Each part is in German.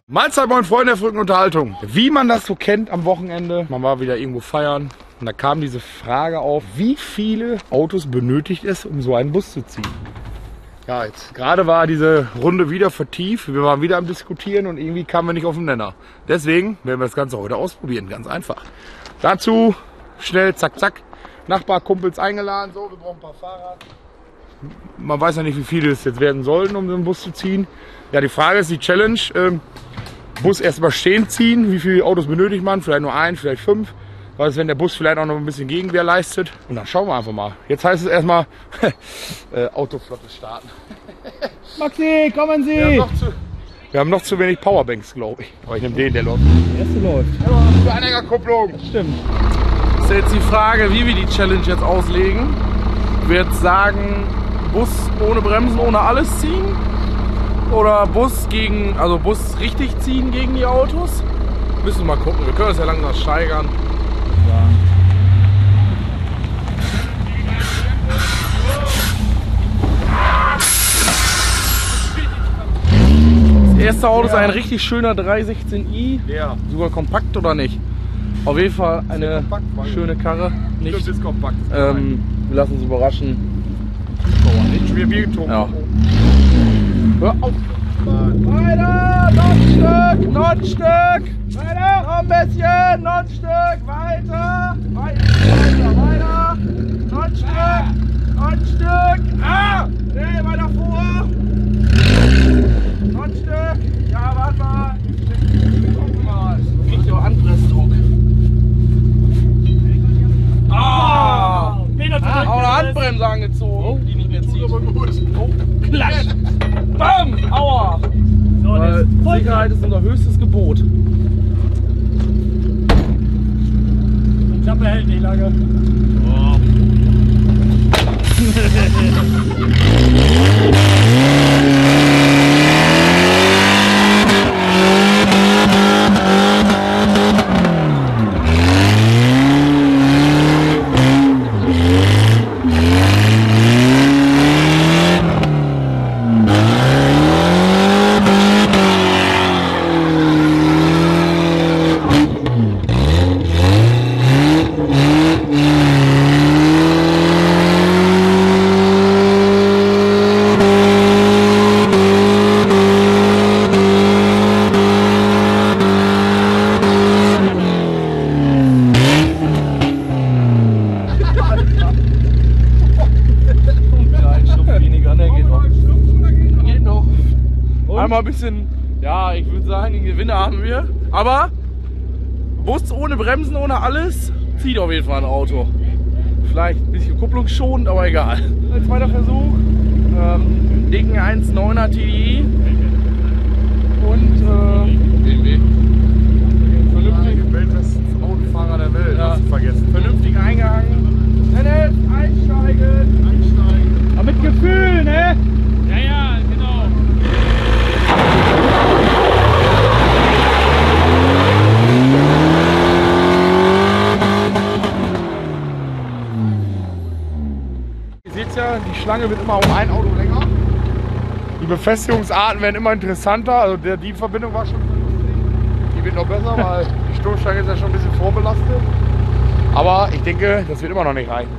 Mahlzeit, moin Freunde der verrückten Unterhaltung. Wie man das so kennt am Wochenende, man war wieder irgendwo feiern und da kam diese Frage auf, wie viele Autos benötigt es, um so einen Bus zu ziehen? Ja, jetzt gerade war diese Runde wieder vertieft, wir waren wieder am Diskutieren und irgendwie kamen wir nicht auf den Nenner. Deswegen werden wir das Ganze heute ausprobieren, ganz einfach. Dazu schnell, zack, zack, Nachbarkumpels eingeladen, so, wir brauchen ein paar Fahrer. Man weiß ja nicht, wie viele es jetzt werden sollen, um so einen Bus zu ziehen. Ja, die Frage ist, die Challenge, Bus erstmal stehen ziehen, wie viele Autos benötigt man, vielleicht nur ein, vielleicht 5. Was ist, wenn der Bus vielleicht auch noch ein bisschen Gegenwehr leistet? Und dann schauen wir einfach mal. Jetzt heißt es erstmal Autoflotte starten. Maxi, kommen Sie! Wir haben noch zu wenig Powerbanks, glaube ich. Aber ich nehme den, der läuft. Der erste läuft. Ja, Anhängerkupplung. Stimmt. Das ist jetzt die Frage, wie wir die Challenge jetzt auslegen. Ich würde sagen, Bus ohne Bremsen, ohne alles ziehen. Oder Bus richtig ziehen gegen die Autos. Müssen wir mal gucken. Wir können das ja langsam steigern. Das erste Auto ist ein richtig schöner 316i. Ja. Sogar kompakt oder nicht? Auf jeden Fall eine schöne Karre. Nicht. Stimmt, ist kompakt. Wir lassen uns überraschen. Nicht schon wieder Bier getrunken. Ja. Hör auf! Weiter! Noch ein Stück! Weiter! Noch ein bisschen! Noch ein Stück! Weiter! Weiter! Noch ein Stück! Noch ein Stück! Ah! Nee, weiter vor! Noch ein Stück! Ja, warte mal! Guck mal! Kriegt doch Anpressdruck! Ah! Aber Handbremse angezogen, die nicht mehr zieht. Oh, klasch! Bam! Aua! So, Sicherheit ist unser höchstes Gebot. Die Klappe hält nicht lange. Oh. Einmal ein bisschen, ja, ich würde sagen, den Gewinner haben wir. Aber Bus ohne Bremsen, ohne alles, zieht auf jeden Fall ein Auto. Vielleicht ein bisschen kupplungsschonend, aber egal. Ein zweiter Versuch. Dicken 1.9er TDI. Und BMW. Vernünftig weltbesten Autofahrer der Welt, Ja. hast du vergessen. vernünftig eingehangen. Dennis, einsteigen. Einsteigen. Aber mit Gefühl, ne? Ja, ja, genau. Ihr seht ja, die Schlange wird immer um ein Auto länger. Die Befestigungsarten werden immer interessanter. Also die Verbindung war schon vernünftig. Die wird noch besser, weil die Stoßstange ist ja schon ein bisschen vorbelastet. Aber ich denke, das wird immer noch nicht reichen.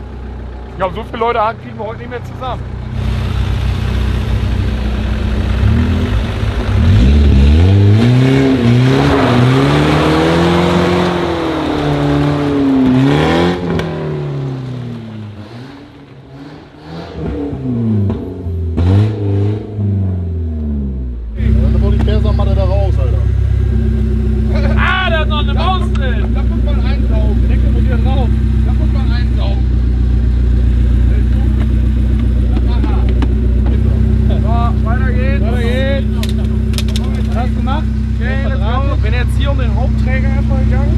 Ich glaube, so viele Leute kriegen wir heute nicht mehr zusammen. Ah, da ist noch eine Maus drin. Da muss man einsaugen. Decke muss hier drauf. Da muss man einsaugen. So, weiter geht's. Weiter geht's. Was hast du gemacht? Okay, let's go. Bin jetzt hier um den Hauptträger erstmal gegangen.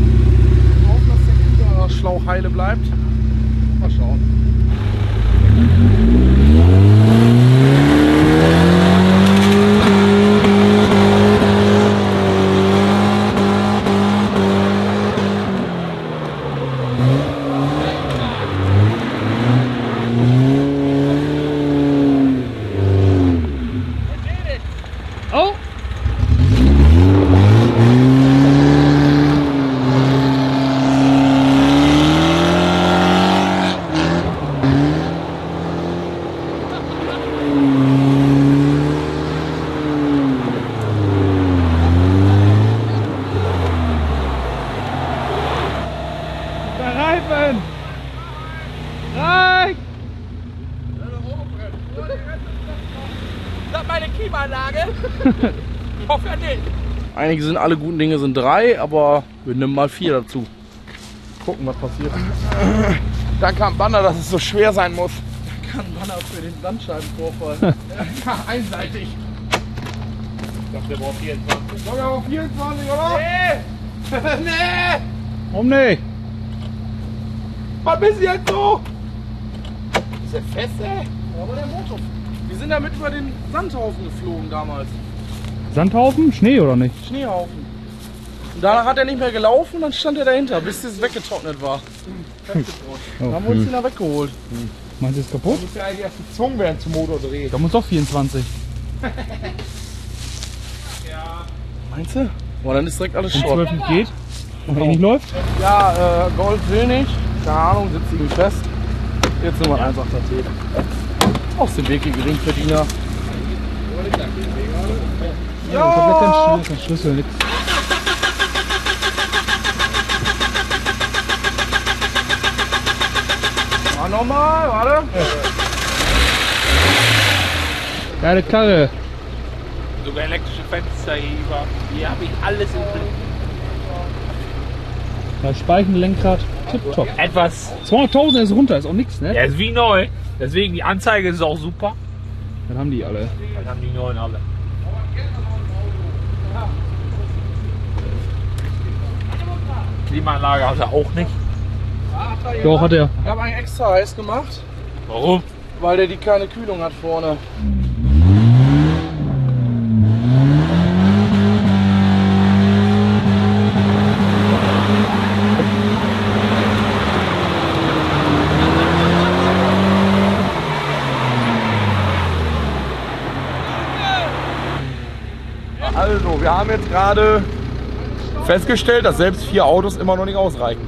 Hoffen, dass der Hinterschlauch heile bleibt. Mal schauen. Oh! Einige sind, alle guten Dinge sind 3, aber wir nehmen mal 4 dazu. Gucken, was passiert. Dann kam Banner, dass es so schwer sein muss. Kann Banner für den Bandscheibenvorfall. Ja, einseitig. Ich dachte, der braucht 24. Sollen wir auf 24, oder? Nee! Nee! Warum nicht? Was bist du jetzt so? Ist der fest, ey? Aber der Motor. Wir sind damit über den Sandhaufen geflogen damals. Sandhaufen? Schnee oder nicht? Schneehaufen. Und danach hat er nicht mehr gelaufen, dann stand er dahinter, bis es weggetrocknet war. Dann haben wir uns den da weggeholt. Meinst du, ist kaputt? Du musst ja eigentlich erst gezwungen werden zum Motordrehen. Da muss doch 24. Meinst du? Boah, dann ist direkt alles Wenn Schrott. 12 nicht geht und nicht läuft. Ja, Gold will nicht. Keine Ahnung, sitzt irgendwie fest. Jetzt nehmen wir einen 1,8er Tee. Aus dem Weg, die Geringverdiener. Ja! Kein Schlüssel, nix. Mal nochmal, warte. Geile Karre. Sogar elektrische Fensterheber. Hier habe ich alles im Blick. Da Speichen, Lenkrad, tipptopp. Etwas. 200.000 ist runter, ist auch nix, ne? Der ist wie neu. Deswegen die Anzeige ist auch super. Dann haben die alle. Dann haben die neuen alle. Klimaanlage hat er auch nicht. Doch, hat er. Ich habe einen extra heiß gemacht, Warum? weil der die keine Kühlung hat vorne. Also, wir haben jetzt gerade festgestellt, dass selbst 4 Autos immer noch nicht ausreichen.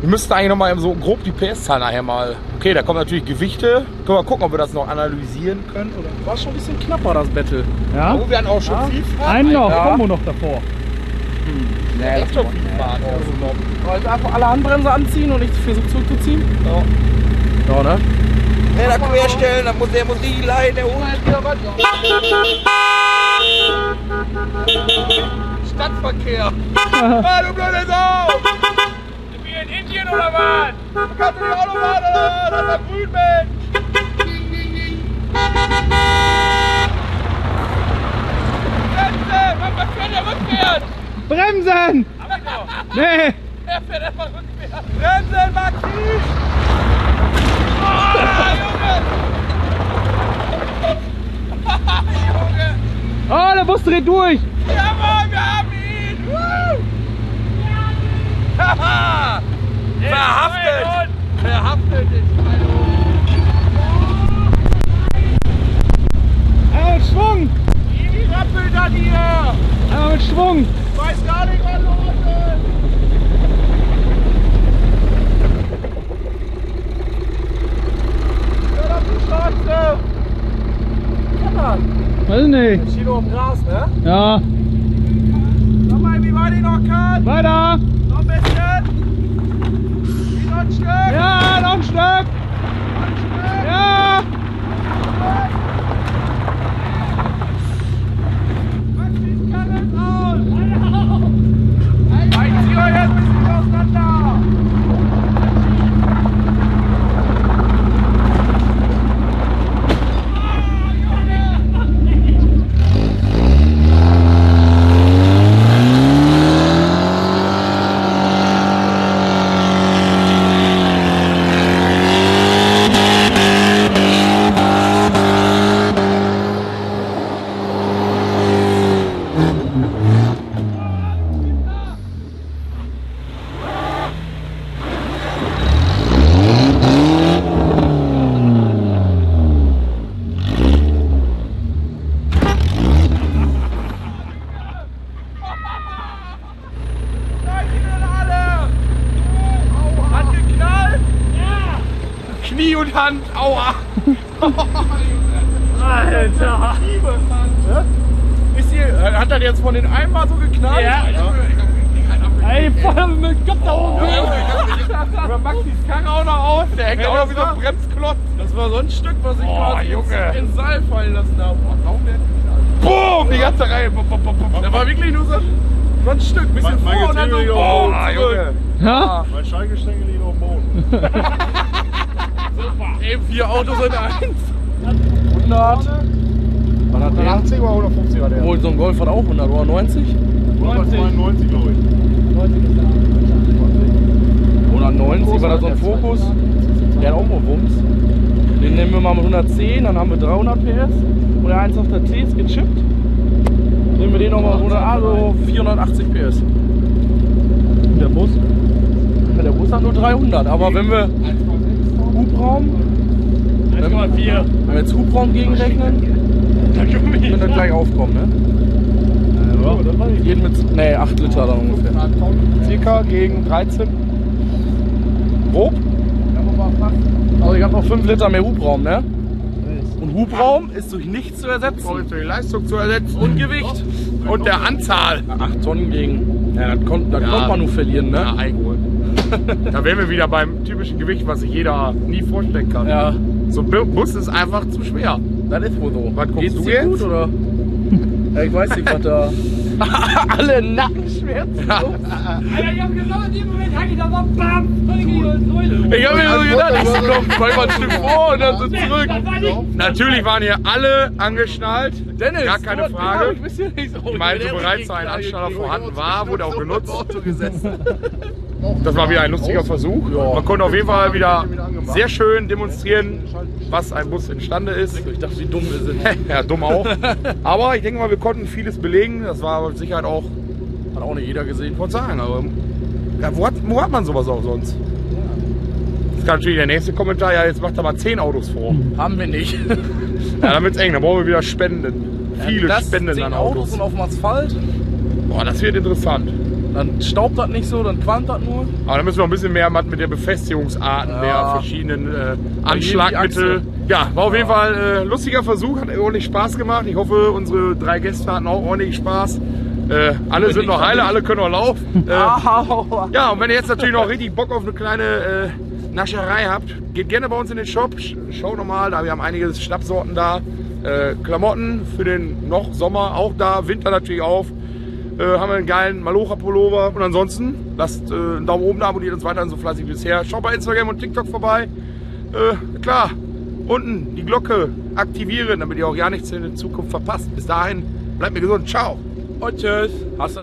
Wir müssten eigentlich noch mal so grob die PS-Zahl nachher mal. Okay, da kommen natürlich Gewichte. Können wir gucken, ob wir das noch analysieren können. Oder? War schon ein bisschen knapper, das Battle. Ja? Oh, wir hatten auch schon viel Fahrt. Einen noch, Ja. Kombo noch davor. Nee, das ist schon viel Fahrt. Aber jetzt einfach alle Handbremse anziehen und nicht versuchen zurückzuziehen? Ja, ne? Ja, da querstellen, da muss der richtig leiden, der holt halt wieder was. Stadtverkehr. Ah, du blöde Sau! Sind wir in Indien oder was? Kannst du die Autobahn oder? Das ist ein Grünmensch! Grenze! Was fährt der rückwärts? Bremsen! Nee! Er fährt einfach rückwärts. Bremsen, Maxi! Oh, der Bus dreht durch! Jawohl, wir haben ihn! Haha! Verhaftet! Verhaftet! Einmal mit Schwung! Wie rappelt das hier? Einmal mit Schwung! Ich weiß gar nicht, was los ist! Ja, das ist Schwarze! Weiß nicht. Steht auf dem Gras, ne? Ja. Sag mal, wie weit ich noch kann? Weiter! Noch ein bisschen! Wie noch ein Stück? Ja, noch ein Stück! Noch ein Stück! Ja! Maxis Karre ist aus! Ich zieh euch jetzt ein bisschen auseinander! Hat geknallt? Ja! Knie und Hand, aua! Alter! Ist hier, hat das jetzt von den einmal so geknallt? Ja. Ey, voll mit Kopf da oben! Über Maxis Karre auch noch aus, der hängt auch noch wie so ein Bremsklotz. Das war so ein Stück, was ich quasi Junge. ins Seil fallen lassen habe. Boah, kaum der Boom, die ganze Reihe. Da war wirklich nur so ein Stück, bisschen Mein vor und dann so, Getriebe boom, Junge. Ja? Mein Schallgestänge liegt auf dem Boden. Ey, 4 Autos in 1. 100. Was hat der? 180 oder 150 war der? Obwohl, so ein Golf hat auch 100 oder 90? 192, glaube ich. 190 war da so ein Fokus. Der hat auch mal Wumms. Den nehmen wir mal mit 110, dann haben wir 300 PS. Und der 1 auf der T ist gechippt. Nehmen wir den nochmal mit 100, also 480 PS. Und der Bus? Ja, der Bus hat nur 300, aber wenn wir Hubraum, 1,4. wenn wir jetzt Hubraum gegenrechnen, wird das gleich aufkommen, ne? Jeden mit, ne, 8 Liter dann ungefähr. Circa gegen 13. Grob? Also ich habe noch 5 Liter mehr Hubraum, ne? Und Hubraum ist durch nichts zu ersetzen. Um die Leistung zu ersetzen. Und Gewicht. Und der Anzahl. 8 Tonnen gegen. Ja, das konnte man nur verlieren, ne? Ja, Eigenholen. Da wären wir wieder beim typischen Gewicht, was sich jeder nie vorstellen kann. Ja, So ein Bus ist einfach zu schwer. das ist wohl so. Was guckst Geht's du dir jetzt? gut, oder? Ja, ich weiß nicht, was da... Alle Nackenschmerzen. Alter, ich hab genau in dem Moment hab ich da mal BAM! Säule. Ich hab mir so gedacht, ich komm mal ein Stück vor und dann so zurück. Das war nicht. Natürlich waren hier alle angeschnallt. Dennis, Gar keine du- Frage. Ich weiß nicht so. Ich meine, so bereits ein Anschnaller vorhanden war, wurde auch genutzt. Das war wieder ein lustiger Versuch. Man konnte auf jeden Fall wieder sehr schön demonstrieren, was ein Bus imstande ist. Ich dachte, wie dumm wir sind. Ja, dumm auch. Aber ich denke mal, wir konnten vieles belegen. Das war mit Sicherheit auch, Hat auch nicht jeder gesehen. von sagen. Aber ja, wo hat man sowas auch sonst? Jetzt kann natürlich der nächste Kommentar, ja, jetzt macht er mal 10 Autos vor. Haben wir nicht. Ja, dann wird's eng, dann brauchen wir wieder Spenden. Viele Das Spenden 10 an Autos Autos. und auf dem Asphalt. Boah, das wird interessant. Dann staubt das nicht so, dann qualmt das nur. Aber da müssen wir noch ein bisschen mehr mit der Befestigungsarten der Ja. verschiedenen Anschlagmittel. Ja, war auf jeden Fall lustiger Versuch, hat ordentlich Spaß gemacht. Ich hoffe, unsere 3 Gäste hatten auch ordentlich Spaß. Alle sind noch heile, alle können noch laufen. Aua. Ja, und wenn ihr jetzt natürlich noch richtig Bock auf eine kleine Nascherei habt, geht gerne bei uns in den Shop. Schaut nochmal, da wir haben einige Schnappsorten da. Klamotten für den noch Sommer auch da, Winter natürlich auf. Haben wir einen geilen Malocha-Pullover. Und ansonsten lasst einen Daumen oben da, abonniert uns weiterhin so fleißig wie bisher. Schaut bei Instagram und TikTok vorbei. Klar, unten die Glocke aktivieren, damit ihr auch ja nichts in der Zukunft verpasst. Bis dahin, bleibt mir gesund. Ciao. Und tschüss. Hast du